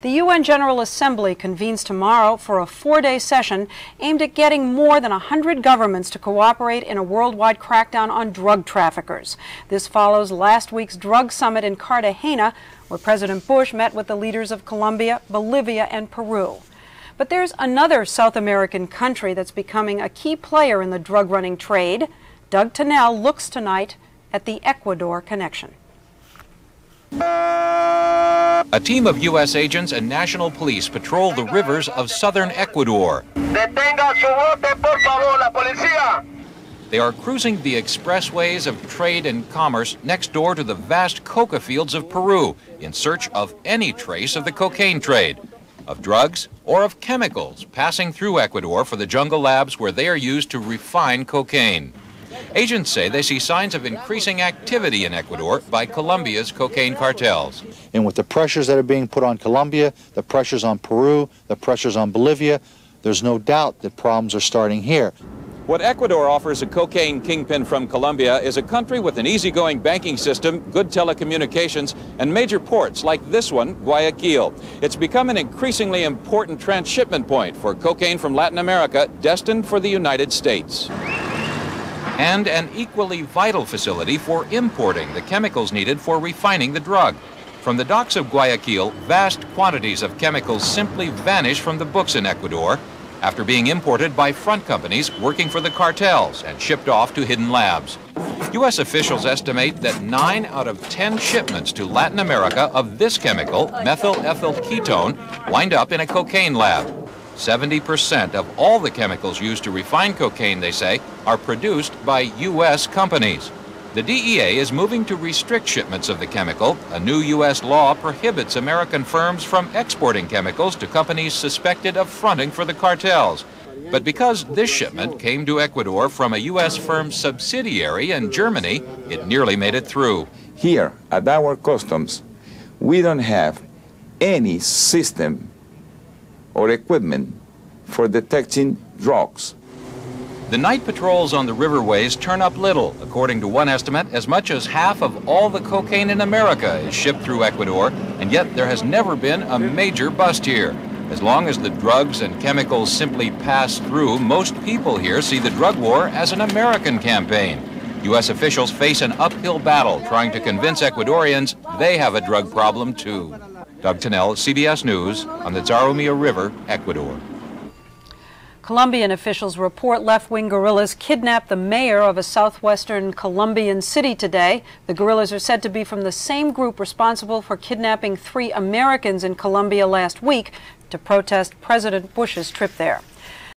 The UN General Assembly convenes tomorrow for a four-day session aimed at getting more than 100 governments to cooperate in a worldwide crackdown on drug traffickers. This follows last week's drug summit in Cartagena, where President Bush met with the leaders of Colombia, Bolivia, and Peru. But there's another South American country that's becoming a key player in the drug-running trade. Doug Tennell looks tonight at the Ecuador connection. A team of U.S. agents and national police patrol the rivers of southern Ecuador. They are cruising the expressways of trade and commerce next door to the vast coca fields of Peru in search of any trace of the cocaine trade, of drugs or of chemicals passing through Ecuador for the jungle labs where they are used to refine cocaine. Agents say they see signs of increasing activity in Ecuador by Colombia's cocaine cartels. And with the pressures that are being put on Colombia, the pressures on Peru, the pressures on Bolivia, there's no doubt that problems are starting here. What Ecuador offers a cocaine kingpin from Colombia is a country with an easygoing banking system, good telecommunications, and major ports like this one, Guayaquil. It's become an increasingly important transshipment point for cocaine from Latin America destined for the United States. And an equally vital facility for importing the chemicals needed for refining the drug. From the docks of Guayaquil, vast quantities of chemicals simply vanish from the books in Ecuador after being imported by front companies working for the cartels and shipped off to hidden labs. U.S. officials estimate that 9 out of 10 shipments to Latin America of this chemical, methyl ethyl ketone, wind up in a cocaine lab. 70% of all the chemicals used to refine cocaine, they say, are produced by U.S. companies. The DEA is moving to restrict shipments of the chemical. A new U.S. law prohibits American firms from exporting chemicals to companies suspected of fronting for the cartels. But because this shipment came to Ecuador from a U.S. firm's subsidiary in Germany, it nearly made it through. Here at our customs, we don't have any system or equipment for detecting drugs. The night patrols on the riverways turn up little. According to one estimate, as much as half of all the cocaine in America is shipped through Ecuador, and yet there has never been a major bust here. As long as the drugs and chemicals simply pass through, most people here see the drug war as an American campaign. U.S. officials face an uphill battle trying to convince Ecuadorians they have a drug problem too. Doug Tennell, CBS News, on the Zarumilla River, Ecuador. Colombian officials report left-wing guerrillas kidnapped the mayor of a southwestern Colombian city today. The guerrillas are said to be from the same group responsible for kidnapping 3 Americans in Colombia last week to protest President Bush's trip there.